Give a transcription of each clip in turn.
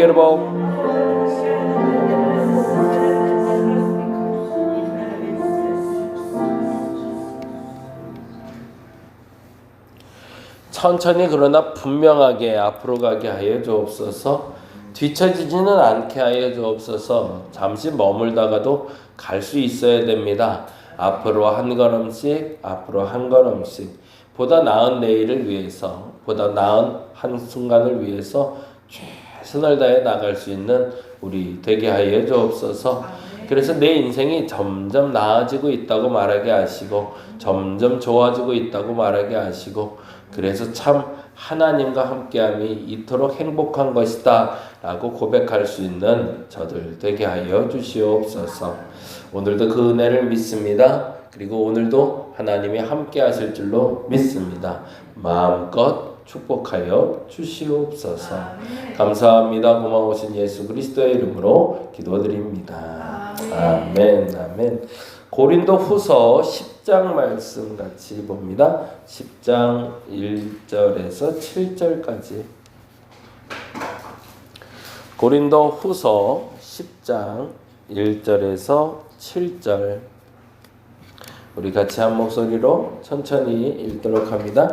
여러분, 천천히 그러나 분명하게 앞으로 가게 하여 주옵소서. 뒤처지지는 않게 하여 주옵소서. 잠시 머물다가도 갈 수 있어야 됩니다. 앞으로 한 걸음씩, 앞으로 한 걸음씩, 보다 나은 내일을 위해서, 보다 나은 한순간을 위해서 최선을 다해 나갈 수 있는 우리 되게 하여 주옵소서. 그래서 내 인생이 점점 나아지고 있다고 말하게 하시고, 점점 좋아지고 있다고 말하게 하시고, 그래서 참 하나님과 함께함이 이토록 행복한 것이다 라고 고백할 수 있는 저들 되게 하여 주시옵소서. 오늘도 그 은혜를 믿습니다. 그리고 오늘도 하나님이 함께 하실 줄로 믿습니다. 마음껏 축복하여 주시옵소서. 감사합니다. 고마우신 예수 그리스도의 이름으로 기도드립니다. 아멘. 아멘. 고린도 후서 10장 말씀 같이 봅니다. 10장 1절에서 7절까지. 고린도 후서 10장 1절에서 7절. 우리 같이 한 목소리로 천천히 읽도록 합니다.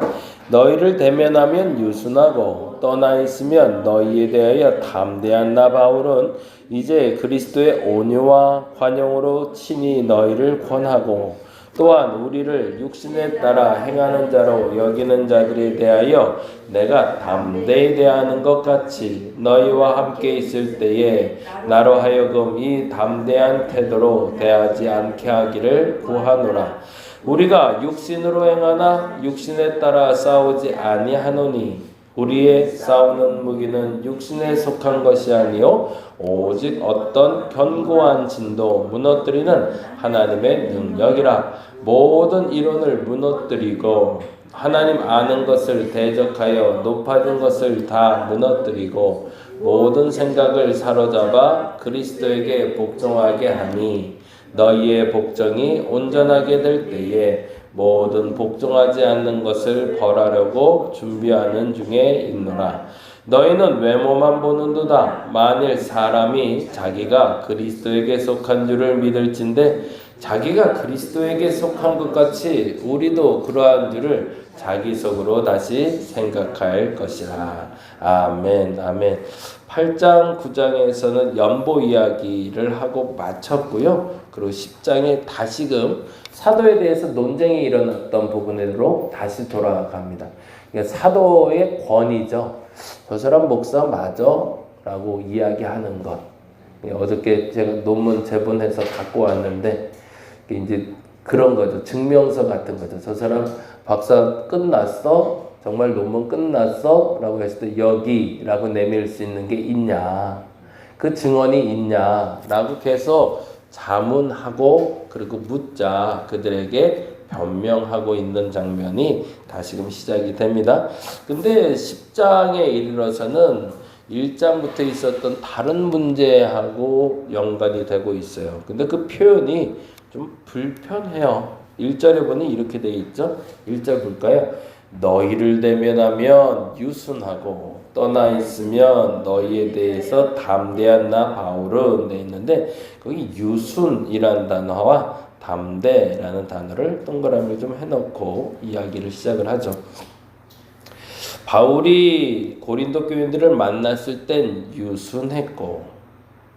너희를 대면하면 유순하고 떠나 있으면 너희에 대하여 담대한 나 바울은 이제 그리스도의 온유와 관용으로 친히 너희를 권하고 또한 우리를 육신에 따라 행하는 자로 여기는 자들에 대하여 내가 담대히 대하는 것 같이 너희와 함께 있을 때에 나로 하여금 이 담대한 태도로 대하지 않게 하기를 구하노라. 우리가 육신으로 행하나 육신에 따라 싸우지 아니하노니 우리의 싸우는 무기는 육신에 속한 것이 아니요 오직 어떤 견고한 진도 무너뜨리는 하나님의 능력이라. 모든 이론을 무너뜨리고 하나님 아는 것을 대적하여 높아진 것을 다 무너뜨리고 모든 생각을 사로잡아 그리스도에게 복종하게 하니 너희의 복종이 온전하게 될 때에 모든 복종하지 않는 것을 벌하려고 준비하는 중에 있노라. 너희는 외모만 보는도다. 만일 사람이 자기가 그리스도에게 속한 줄을 믿을진대 자기가 그리스도에게 속한 것 같이 우리도 그러한 줄을 자기 속으로 다시 생각할 것이라. 아멘. 아멘. 8장 9장에서는 연보 이야기를 하고 마쳤고요. 그리고 10장에 다시금 사도에 대해서 논쟁이 일어났던 부분으로 다시 돌아갑니다. 그러니까 사도의 권위죠. 저 사람 목사 맞아? 라고 이야기하는 것. 어저께 제가 논문 제본해서 갖고 왔는데 이제 그런 거죠. 증명서 같은 거죠. 저 사람 박사 끝났어? 정말 논문 끝났어? 라고 했을 때 여기라고 내밀 수 있는 게 있냐? 그 증언이 있냐? 라고 계속 자문하고 그리고 묻자 그들에게 변명하고 있는 장면이 다시금 시작이 됩니다. 근데 10장에 이르러서는 1장부터 있었던 다른 문제하고 연관이 되고 있어요. 근데 그 표현이 좀 불편해요. 1절에 보니 이렇게 되어 있죠. 1절 볼까요? 너희를 대면하면 유순하고 떠나 있으면 너희에 대해서 담대한 나 바울은 돼 있는데 거기 유순이라는 단어와 담대라는 단어를 동그라미 좀 해놓고 이야기를 시작을 하죠. 바울이 고린도 교인들을 만났을 땐 유순했고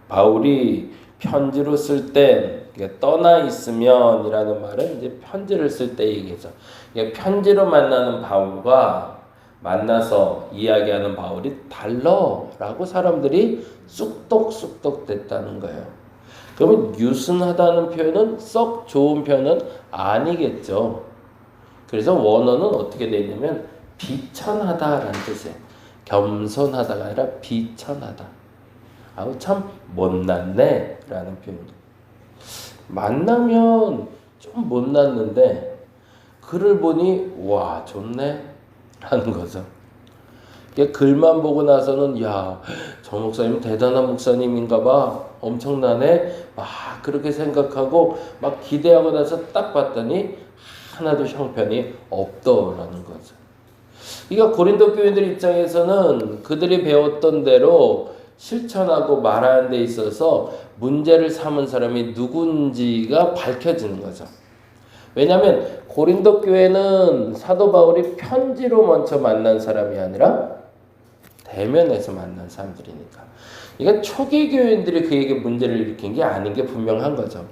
바울이 편지로 쓸 땐 떠나 있으면이라는 말은 이제 편지를 쓸 때 얘기죠. 편지로 만나는 바울과 만나서 이야기하는 바울이 달라라고 사람들이 쑥덕쑥덕 됐다는 거예요. 그러면 유순하다는 표현은 썩 좋은 표현은 아니겠죠. 그래서 원어는 어떻게 되어 있냐면 비천하다라는 뜻이에요. 겸손하다가 아니라 비천하다. 아우 참 못났네 라는 표현이에요. 만나면 좀 못났는데 글을 보니 와 좋네 라는 거죠. 글만 보고 나서는 야, 저 목사님 대단한 목사님인가 봐 엄청나네 막 그렇게 생각하고 막 기대하고 나서 딱 봤더니 하나도 형편이 없더라는 거죠. 그러니까 고린도 교인들 입장에서는 그들이 배웠던 대로 실천하고 말하는 데 있어서 문제를 삼은 사람이 누군지가 밝혀지는 거죠. 왜냐하면 고린도 교회는 사도 바울이 편지로 먼저 만난 사람이 아니라 대면에서 만난 사람들이니까. 그러니까 초기 교인들이 그에게 문제를 일으킨 게 아닌 게 분명한 거죠.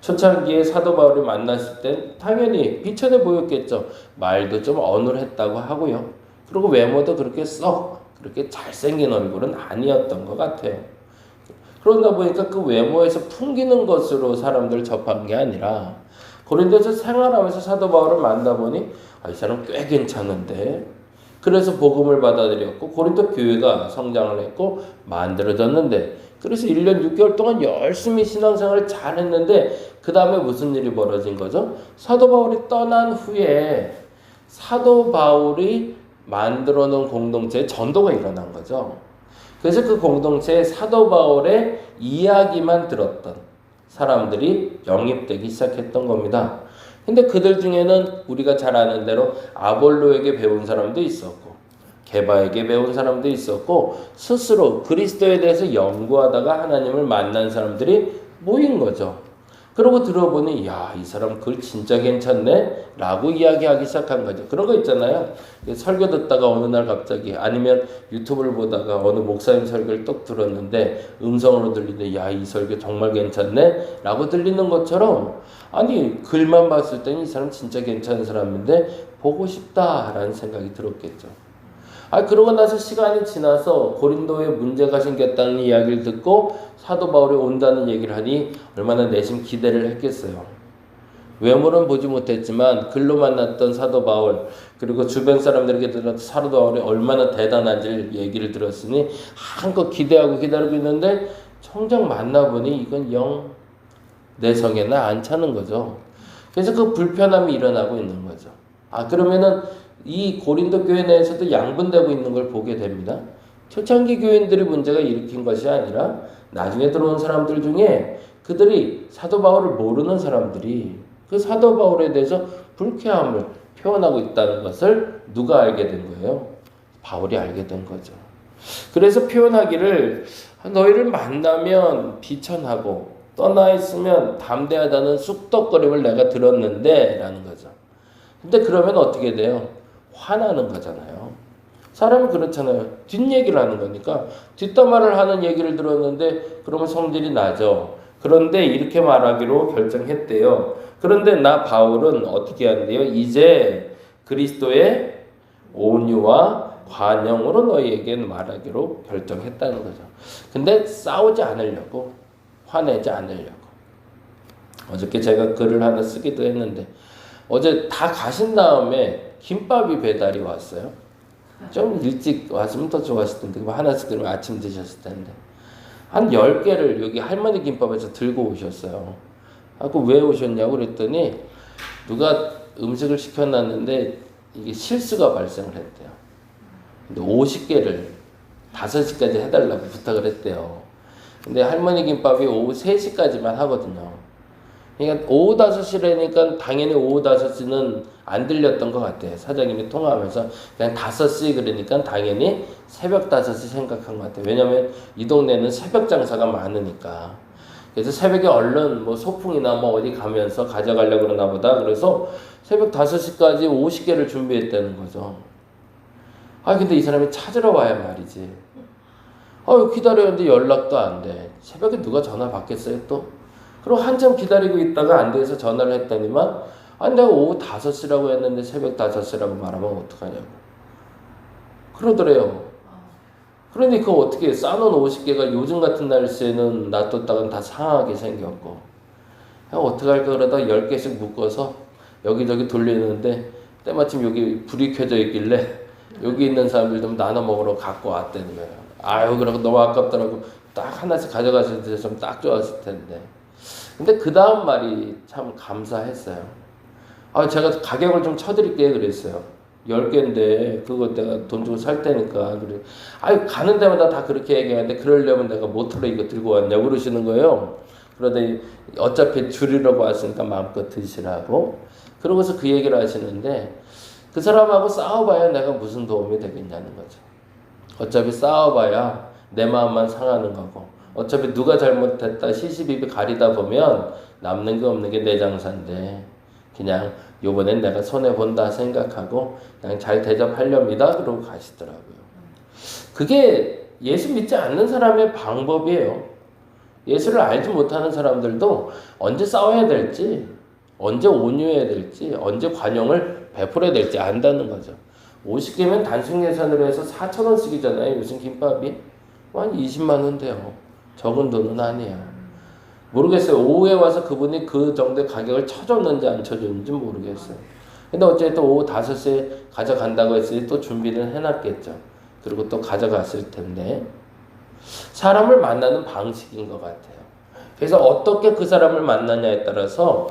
초창기에 사도 바울이 만났을 땐 당연히 비천해 보였겠죠. 말도 좀 어눌했다고 하고요. 그리고 외모도 그렇게 잘생긴 얼굴은 아니었던 것 같아요. 그러다 보니까 그 외모에서 풍기는 것으로 사람들 접한 게 아니라 고린도에서 생활하면서 사도 바울을 만나보니 이 사람 꽤 괜찮은데, 그래서 복음을 받아들였고 고린도 교회가 성장을 했고 만들어졌는데, 그래서 1년 6개월 동안 열심히 신앙생활을 잘 했는데 그 다음에 무슨 일이 벌어진 거죠? 사도 바울이 떠난 후에 사도 바울이 만들어 놓은 공동체에 전도가 일어난 거죠. 그래서 그 공동체에 사도 바울의 이야기만 들었던 사람들이 영입되기 시작했던 겁니다. 근데 그들 중에는 우리가 잘 아는 대로 아볼로에게 배운 사람도 있었고 게바에게 배운 사람도 있었고 스스로 그리스도에 대해서 연구하다가 하나님을 만난 사람들이 모인 거죠. 그러고 들어보니 이 사람 글 진짜 괜찮네 라고 이야기하기 시작한 거죠. 그런 거 있잖아요. 설교 듣다가 어느 날 갑자기, 아니면 유튜브를 보다가 어느 목사님 설교를 똑 들었는데 음성으로 들리는데 이 설교 정말 괜찮네 라고 들리는 것처럼, 아니 글만 봤을 때는 이 사람 진짜 괜찮은 사람인데 보고 싶다라는 생각이 들었겠죠. 그러고 나서 시간이 지나서 고린도에 문제가 생겼다는 이야기를 듣고 사도 바울이 온다는 얘기를 하니 얼마나 내심 기대를 했겠어요. 외모는 보지 못했지만 글로 만났던 사도 바울, 그리고 주변 사람들에게 들었던 사도 바울이 얼마나 대단한지 얘기를 들었으니 한껏 기대하고 기다리고 있는데 정작 만나보니 이건 영 내성에나 안 차는 거죠. 그래서 그 불편함이 일어나고 있는 거죠. 그러면은 이 고린도 교회 내에서도 양분되고 있는 걸 보게 됩니다. 초창기 교인들이 문제가 일으킨 것이 아니라 나중에 들어온 사람들 중에 그들이 사도 바울을 모르는 사람들이 그 사도 바울에 대해서 불쾌함을 표현하고 있다는 것을 누가 알게 된 거예요? 바울이 알게 된 거죠. 그래서 표현하기를 너희를 만나면 비천하고 떠나 있으면 담대하다는 쑥덕거림을 내가 들었는데 라는 거죠. 근데 그러면 어떻게 돼요? 화나는 거잖아요. 사람은 그렇잖아요. 뒷얘기를 하는 거니까 뒷담화를 하는 얘기를 들었는데 그러면 성질이 나죠. 그런데 이렇게 말하기로 결정했대요. 그런데 나 바울은 어떻게 하는데요? 이제 그리스도의 온유와 관용으로 너희에게 말하기로 결정했다는 거죠. 근데 싸우지 않으려고, 화내지 않으려고. 어저께 제가 글을 하나 쓰기도 했는데 어제 다 가신 다음에 김밥이 배달이 왔어요. 좀 일찍 왔으면 더 좋았을 텐데 하나씩 그러면 아침 드셨을 텐데 한 10개를 여기 할머니 김밥에서 들고 오셨어요. 왜 오셨냐고 그랬더니 누가 음식을 시켜놨는데 이게 실수가 발생을 했대요. 근데 50개를 5시까지 해달라고 부탁을 했대요. 근데 할머니 김밥이 오후 3시까지만 하거든요. 그러니까 오후 5시라니까 당연히 오후 5시는 안 들렸던 것 같아요. 사장님이 통화하면서 그냥 5시 그러니까 당연히 새벽 5시 생각한 것 같아요. 왜냐면 이 동네는 새벽 장사가 많으니까. 그래서 새벽에 얼른 소풍이나 어디 가면서 가져가려고 그러나 보다. 그래서 새벽 5시까지 50개를 준비했다는 거죠. 근데 이 사람이 찾으러 와야 말이지. 기다렸는데 연락도 안 돼. 새벽에 누가 전화 받겠어요 또? 그리고 한참 기다리고 있다가 안 돼서 전화를 했더니만 내가 오후 5시라고 했는데 새벽 5시라고 말하면 어떡하냐고 그러더래요. 그러니 그거 어떻게 싸놓은 50개가 요즘 같은 날씨에는 놔뒀다간 다 상하게 생겼고 어떡할까 그러다 10개씩 묶어서 여기저기 돌리는데 때마침 여기 불이 켜져 있길래 여기 있는 사람들도 나눠 먹으러 갖고 왔다는 거예요. 그러고 너무 아깝더라고. 딱 하나씩 가져가실 때 좀 딱 좋았을 텐데. 근데 그 다음 말이 참 감사했어요. 제가 가격을 좀 쳐드릴게 그랬어요. 10개인데 그거 내가 돈 주고 살 테니까. 그래. 가는 데마다 다 그렇게 얘기하는데 그러려면 내가 모터로 이거 들고 왔냐고 그러시는 거예요. 그러다 어차피 줄이려고 왔으니까 마음껏 드시라고. 그러고서 그 얘기를 하시는데 그 사람하고 싸워봐야 내가 무슨 도움이 되겠냐는 거죠. 어차피 싸워봐야 내 마음만 상하는 거고 어차피 누가 잘못했다 시시비비 가리다 보면 남는 게 없는 게 내 장사인데 그냥 요번엔 내가 손해본다 생각하고 그냥 잘 대접하렵니다. 그러고 가시더라고요. 그게 예수 믿지 않는 사람의 방법이에요. 예수를 알지 못하는 사람들도 언제 싸워야 될지, 언제 온유해야 될지, 언제 관용을 베풀어야 될지 안다는 거죠. 50개면 단순 계산으로 해서 4,000원씩이잖아요. 요즘 김밥이. 한 20만 원 돼요. 적은 돈은 아니야. 모르겠어요. 오후에 와서 그분이 그 정도의 가격을 쳐줬는지 안 쳐줬는지 모르겠어요. 근데 어쨌든 오후 5시에 가져간다고 했으니 또 준비는 해놨겠죠. 그리고 또 가져갔을 텐데 사람을 만나는 방식인 것 같아요. 그래서 어떻게 그 사람을 만나냐에 따라서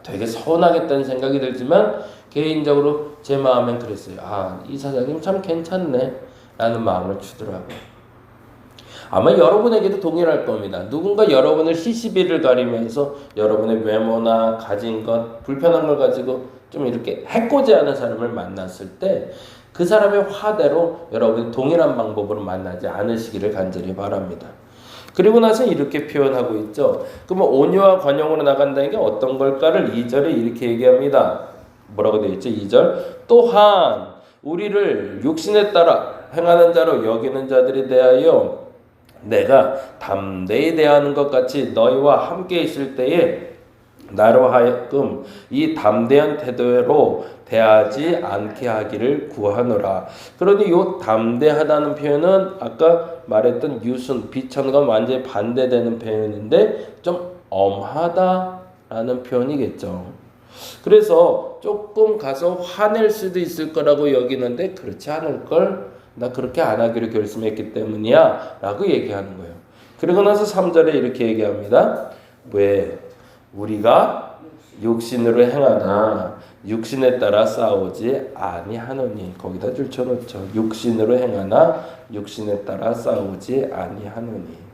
되게 서운하겠다는 생각이 들지만 개인적으로 제 마음엔 그랬어요. 아, 이 사장님 참 괜찮네 라는 마음을 주더라고요. 아마 여러분에게도 동일할 겁니다. 누군가 여러분을 시시비를 가리면서 여러분의 외모나 가진 것, 불편한 걸 가지고 좀 이렇게 해코지하는 사람을 만났을 때 그 사람의 화대로 여러분이 동일한 방법으로 만나지 않으시기를 간절히 바랍니다. 그리고 나서 이렇게 표현하고 있죠. 그러면 온유와 관용으로 나간다는 게 어떤 걸까를 2절에 이렇게 얘기합니다. 뭐라고 되어 있죠? 2절. 또한 우리를 육신에 따라 행하는 자로 여기는 자들에 대하여 내가 담대히 대하는 것 같이 너희와 함께 있을 때에 나로 하여금 이 담대한 태도로 대하지 않게 하기를 구하노라. 그러니 이 담대하다는 표현은 아까 말했던 유순, 비천과 완전히 반대되는 표현인데 좀 엄하다라는 표현이겠죠. 그래서 조금 가서 화낼 수도 있을 거라고 여기는데 그렇지 않을 걸, 나 그렇게 안 하기로 결심했기 때문이야 라고 얘기하는 거예요. 그리고 나서 3절에 이렇게 얘기합니다. 왜 우리가 육신으로 행하나 육신에 따라 싸우지 아니하노니. 거기다 줄 쳐놓죠. 육신으로 행하나 육신에 따라 싸우지 아니하노니.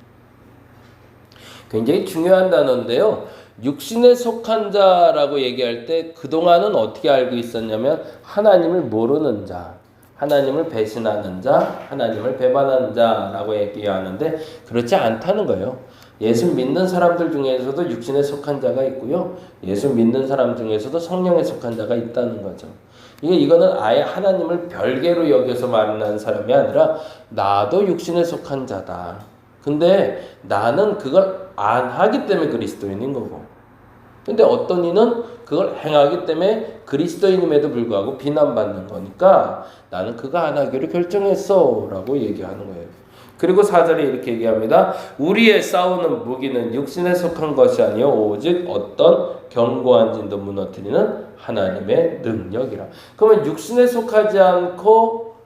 굉장히 중요한 단어인데요. 육신에 속한 자라고 얘기할 때 그동안은 어떻게 알고 있었냐면 하나님을 모르는 자, 하나님을 배신하는 자, 하나님을 배반하는 자라고 얘기하는데 그렇지 않다는 거예요. 예수 믿는 사람들 중에서도 육신에 속한 자가 있고요. 예수 믿는 사람 중에서도 성령에 속한 자가 있다는 거죠. 이거는 아예 하나님을 별개로 여겨서 만난 사람이 아니라 나도 육신에 속한 자다. 근데 나는 그걸 안 하기 때문에 그리스도인인 거고. 근데 어떤 이는 그걸 행하기 때문에 그리스도인임에도 불구하고 비난받는 거니까 나는 그거 안 하기로 결정했어 라고 얘기하는 거예요. 그리고 4절에 이렇게 얘기합니다. 우리의 싸우는 무기는 육신에 속한 것이 아니요 오직 어떤 견고한 진도 무너뜨리는 하나님의 능력이라. 그러면 육신에 속하지 않고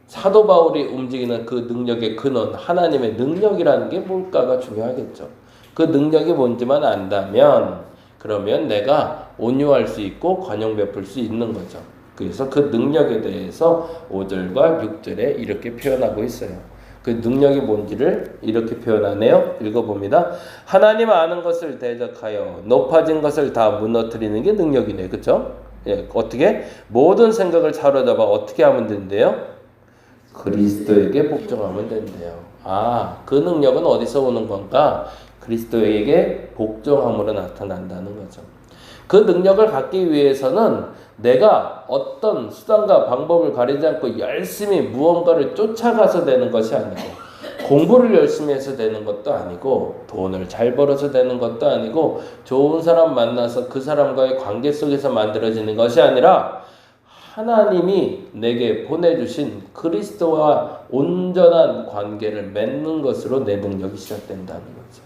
사도 바울이 움직이는 그 능력의 근원, 하나님의 능력이라는 게 뭘까가 중요하겠죠. 그 능력이 뭔지만 안다면 그러면 내가 온유할 수 있고 관용 베풀 수 있는 거죠. 그래서 그 능력에 대해서 5절과 6절에 이렇게 표현하고 있어요. 그 능력이 뭔지를 이렇게 표현하네요. 읽어봅니다. 하나님 아는 것을 대적하여 높아진 것을 다 무너뜨리는 게 능력이네. 그렇죠? 예, 어떻게? 모든 생각을 사로잡아 어떻게 하면 된대요? 그리스도에게 복종하면 된대요. 아, 그 능력은 어디서 오는 건가? 그리스도에게 복종함으로 나타난다는 거죠. 그 능력을 갖기 위해서는 내가 어떤 수단과 방법을 가리지 않고 열심히 무언가를 쫓아가서 되는 것이 아니고 공부를 열심히 해서 되는 것도 아니고 돈을 잘 벌어서 되는 것도 아니고 좋은 사람 만나서 그 사람과의 관계 속에서 만들어지는 것이 아니라 하나님이 내게 보내주신 그리스도와 온전한 관계를 맺는 것으로 내 능력이 시작된다는 거죠.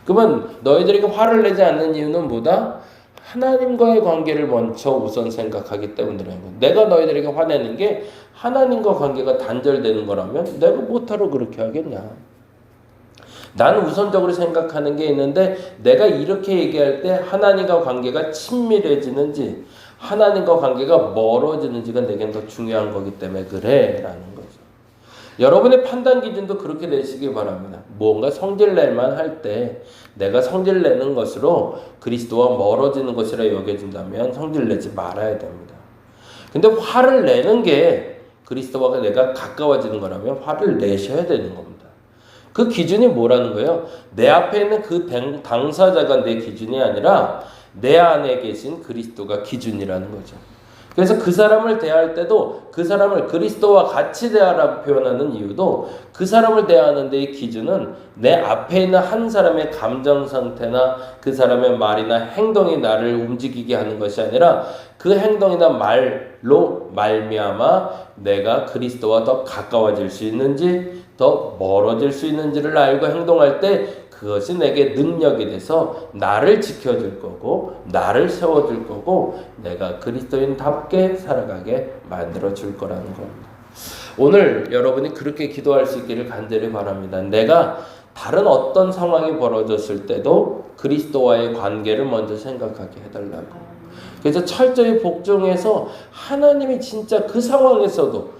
그러면 너희들에게 화를 내지 않는 이유는 뭐다? 하나님과의 관계를 먼저 우선 생각하기 때문이라는 거예요. 내가 너희들에게 화내는 게 하나님과 관계가 단절되는 거라면 내가 못하러 그렇게 하겠냐. 나는 우선적으로 생각하는 게 있는데 내가 이렇게 얘기할 때 하나님과 관계가 친밀해지는지 하나님과 관계가 멀어지는지가 내겐 더 중요한 거기 때문에 그래 라는 거죠. 여러분의 판단 기준도 그렇게 되시기 바랍니다. 뭔가 성질낼만 할 때 내가 성질내는 것으로 그리스도와 멀어지는 것이라 여겨진다면 성질내지 말아야 됩니다. 근데 화를 내는 게 그리스도와 내가 가까워지는 거라면 화를 내셔야 되는 겁니다. 그 기준이 뭐라는 거예요? 내 앞에 있는 그 당사자가 내 기준이 아니라 내 안에 계신 그리스도가 기준이라는 거죠. 그래서 그 사람을 대할 때도 그 사람을 그리스도와 같이 대하라고 표현하는 이유도 그 사람을 대하는 데의 기준은 내 앞에 있는 한 사람의 감정 상태나 그 사람의 말이나 행동이 나를 움직이게 하는 것이 아니라 그 행동이나 말로 말미암아 내가 그리스도와 더 가까워질 수 있는지 더 멀어질 수 있는지를 알고 행동할 때 그것이 내게 능력이 돼서 나를 지켜줄 거고 나를 세워줄 거고 내가 그리스도인답게 살아가게 만들어줄 거라는 겁니다. 오늘 여러분이 그렇게 기도할 수 있기를 간절히 바랍니다. 내가 다른 어떤 상황이 벌어졌을 때도 그리스도와의 관계를 먼저 생각하게 해달라고. 그래서 철저히 복종해서 하나님이 진짜 그 상황에서도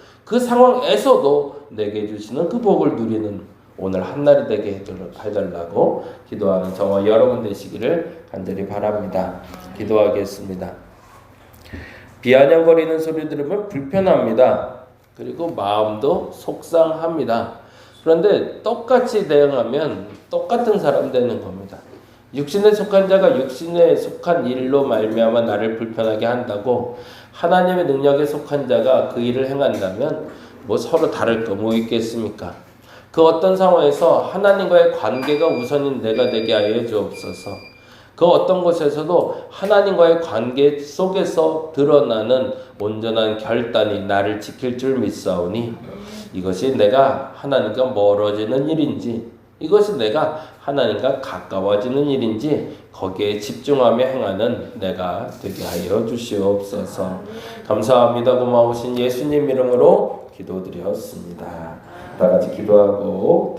내게 주시는 그 복을 누리는 오늘 한날이 되게 해달라고 기도하는 저와 여러분 되시기를 간절히 바랍니다. 기도하겠습니다. 비아냥거리는 소리 들으면 불편합니다. 그리고 마음도 속상합니다. 그런데 똑같이 대응하면 똑같은 사람 되는 겁니다. 육신에 속한 자가 육신에 속한 일로 말미암아 나를 불편하게 한다고 하나님의 능력에 속한 자가 그 일을 행한다면 뭐 서로 다를 거 뭐 있겠습니까? 그 어떤 상황에서 하나님과의 관계가 우선인 내가 되게 하여 주옵소서. 그 어떤 곳에서도 하나님과의 관계 속에서 드러나는 온전한 결단이 나를 지킬 줄 믿사오니 이것이 내가 하나님과 멀어지는 일인지 이것이 내가 하나님과 가까워지는 일인지 거기에 집중하며 행하는 내가 되게 하여 주시옵소서. 감사합니다. 고마우신 예수님 이름으로 기도드렸습니다. 다 같이 기도하고